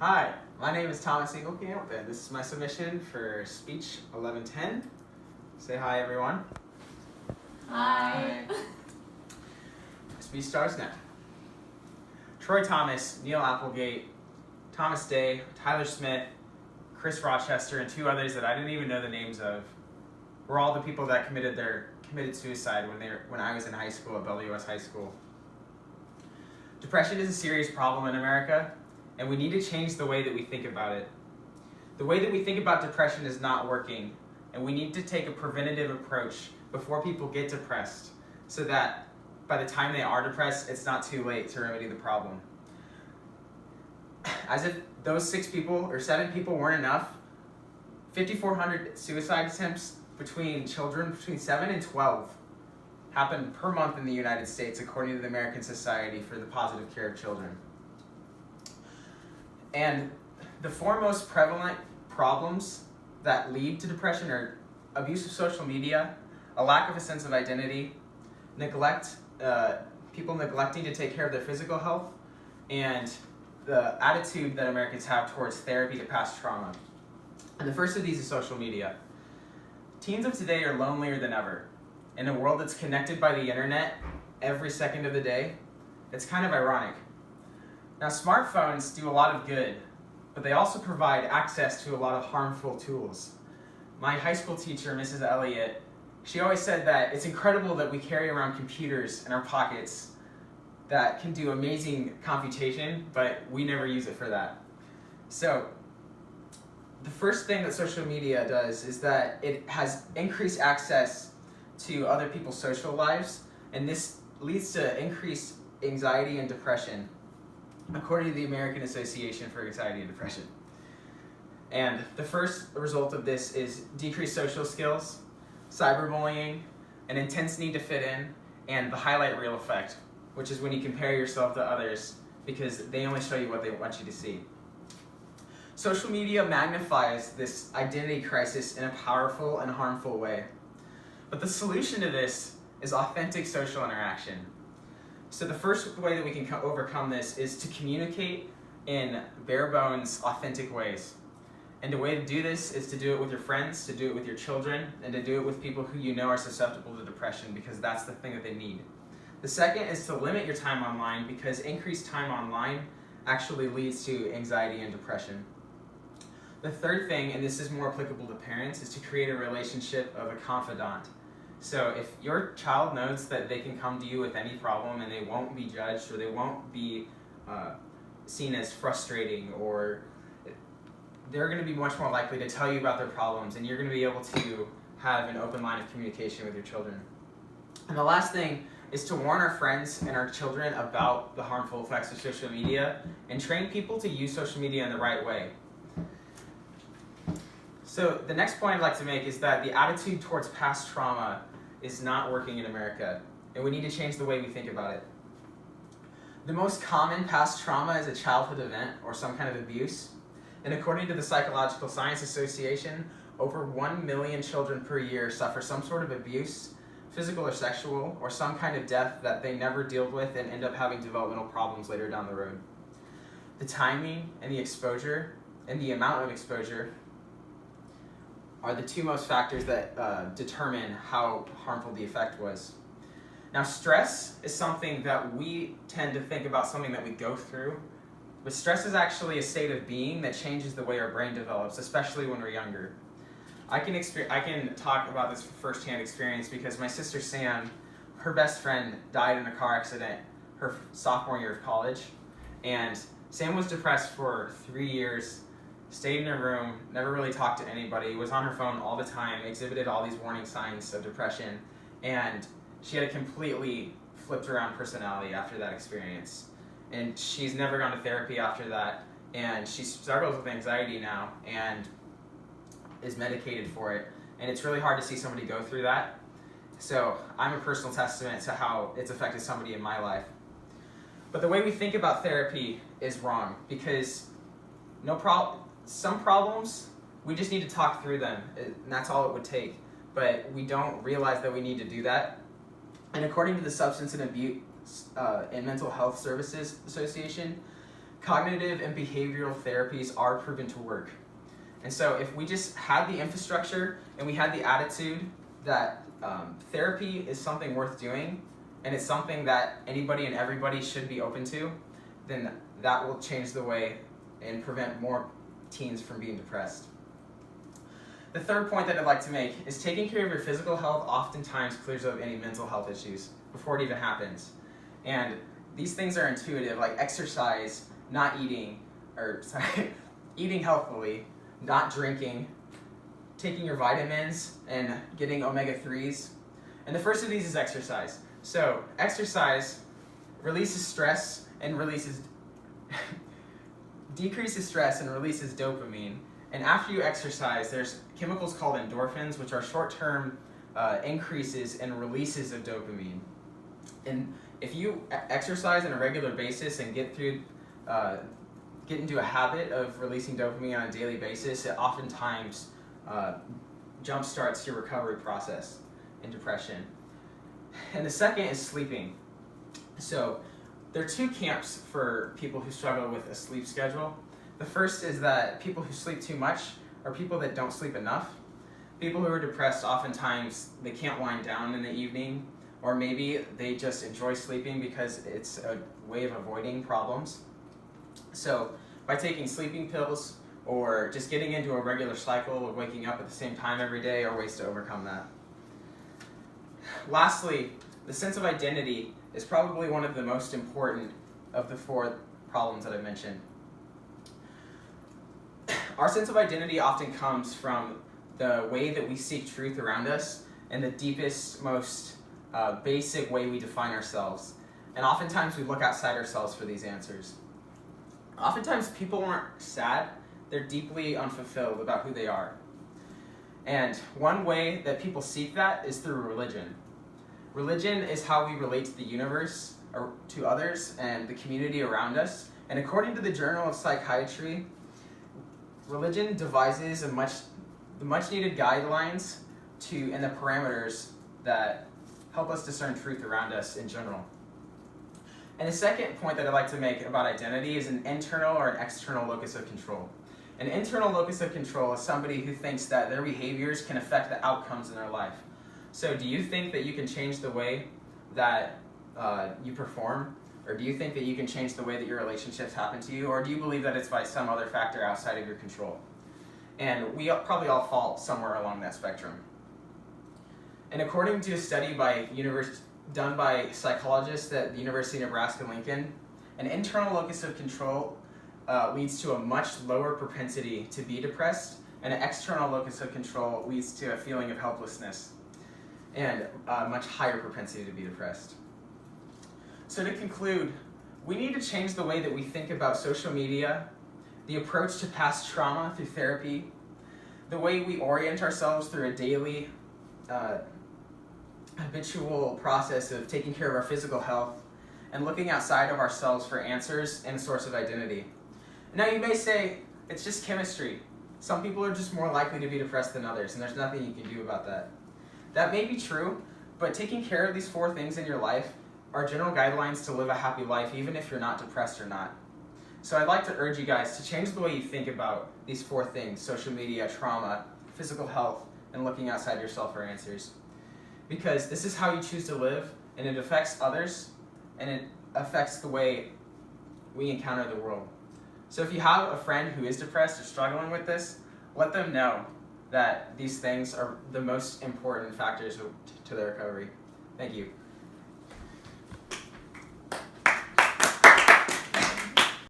Hi, my name is Thomas Engelkamp, and this is my submission for Speech 1110. Say hi, everyone. Hi. Speech starts now. Troy Thomas, Neil Applegate, Thomas Day, Tyler Smith, Chris Rochester, and two others that I didn't even know the names of were all the people that committed suicide when I was in high school at WS High School. Depression is a serious problem in America, and we need to change the way that we think about it. The way that we think about depression is not working, and we need to take a preventative approach before people get depressed so that by the time they are depressed, it's not too late to remedy the problem. As if those 7 people weren't enough, 5,400 suicide attempts between children between 7 and 12 happen per month in the United States, according to the American Society for the Positive Care of Children. And the 4 most prevalent problems that lead to depression are abuse of social media, a lack of a sense of identity, people neglecting to take care of their physical health, and the attitude that Americans have towards therapy to past trauma. And the first of these is social media. Teens of today are lonelier than ever. In a world that's connected by the internet every second of the day, it's kind of ironic. Now, smartphones do a lot of good, but they also provide access to a lot of harmful tools. My high school teacher, Mrs. Elliott, she always said that it's incredible that we carry around computers in our pockets that can do amazing computation, but we never use it for that. So, the first thing that social media does is that it has increased access to other people's social lives, and this leads to increased anxiety and depression, according to the American Association for Anxiety and Depression. And the first result of this is decreased social skills, cyberbullying, an intense need to fit in, and the highlight reel effect, which is when you compare yourself to others because they only show you what they want you to see. Social media magnifies this identity crisis in a powerful and harmful way. But the solution to this is authentic social interaction. So the first way that we can overcome this is to communicate in bare bones, authentic ways. And the way to do this is to do it with your friends, to do it with your children, and to do it with people who you know are susceptible to depression, because that's the thing that they need. The second is to limit your time online, because increased time online actually leads to anxiety and depression. The third thing, and this is more applicable to parents, is to create a relationship of a confidant. So if your child knows that they can come to you with any problem and they won't be judged, or they won't be seen as frustrating, or they're going to be much more likely to tell you about their problems, and you're going to be able to have an open line of communication with your children. And the last thing is to warn our friends and our children about the harmful effects of social media and train people to use social media in the right way. So the next point I'd like to make is that the attitude towards past trauma is not working in America, and we need to change the way we think about it. The most common past trauma is a childhood event or some kind of abuse. And according to the Psychological Science Association, over 1 million children per year suffer some sort of abuse, physical or sexual, or some kind of death that they never deal with and end up having developmental problems later down the road. The timing and the exposure and the amount of exposure are the 2 most factors that determine how harmful the effect was. Now, stress is something that we tend to think about, something that we go through, but stress is actually a state of being that changes the way our brain develops, especially when we're younger. I can talk about this firsthand experience because my sister Sam, her best friend died in a car accident her sophomore year of college, and Sam was depressed for 3 years, stayed in her room, never really talked to anybody, was on her phone all the time, exhibited all these warning signs of depression, and she had a completely flipped around personality after that experience. And she's never gone to therapy after that, and she struggles with anxiety now and is medicated for it. And it's really hard to see somebody go through that. So I'm a personal testament to how it's affected somebody in my life. But the way we think about therapy is wrong, because some problems, we just need to talk through them, and that's all it would take. But we don't realize that we need to do that. And according to the Substance and Abuse and Mental Health Services Association, cognitive and behavioral therapies are proven to work. And so if we just had the infrastructure and we had the attitude that therapy is something worth doing and it's something that anybody and everybody should be open to, then that will change the way and prevent more teens from being depressed. The third point that I'd like to make is taking care of your physical health oftentimes clears up any mental health issues before it even happens. And these things are intuitive, like exercise, not eating, eating healthily, not drinking, taking your vitamins, and getting omega-3s. And the first of these is exercise. So exercise releases stress and decreases stress and releases dopamine. And after you exercise, there's chemicals called endorphins, which are short-term increases and releases of dopamine. And if you exercise on a regular basis and get into a habit of releasing dopamine on a daily basis, it oftentimes jumpstarts your recovery process in depression. And the second is sleeping. So there are two camps for people who struggle with a sleep schedule. The first is that people who sleep too much are people that don't sleep enough. People who are depressed, oftentimes they can't wind down in the evening, or maybe they just enjoy sleeping because it's a way of avoiding problems. So by taking sleeping pills or just getting into a regular cycle of waking up at the same time every day are ways to overcome that. Lastly, the sense of identity is probably one of the most important of the four problems that I mentioned. Our sense of identity often comes from the way that we seek truth around us and the deepest, most basic way we define ourselves. And oftentimes we look outside ourselves for these answers. Oftentimes people aren't sad, they're deeply unfulfilled about who they are. And one way that people seek that is through religion. Religion is how we relate to the universe, or to others, and the community around us. And according to the Journal of Psychiatry, religion devises the much needed guidelines and the parameters that help us discern truth around us in general. And the second point that I'd like to make about identity is an internal or an external locus of control. An internal locus of control is somebody who thinks that their behaviors can affect the outcomes in their life. So do you think that you can change the way that you perform? Or do you think that you can change the way that your relationships happen to you? Or do you believe that it's by some other factor outside of your control? And we probably all fall somewhere along that spectrum. And according to a study done by psychologists at the University of Nebraska-Lincoln, an internal locus of control leads to a much lower propensity to be depressed, and an external locus of control leads to a feeling of helplessness and a much higher propensity to be depressed. So to conclude, we need to change the way that we think about social media, the approach to past trauma through therapy, the way we orient ourselves through a daily habitual process of taking care of our physical health, and looking outside of ourselves for answers and a source of identity. Now you may say, it's just chemistry. Some people are just more likely to be depressed than others, and there's nothing you can do about that. That may be true, but taking care of these four things in your life are general guidelines to live a happy life, even if you're not depressed or not. So I'd like to urge you guys to change the way you think about these four things: social media, trauma, physical health, and looking outside yourself for answers. Because this is how you choose to live, and it affects others, and it affects the way we encounter the world. So if you have a friend who is depressed or struggling with this, let them know that these things are the most important factors to their recovery. Thank you.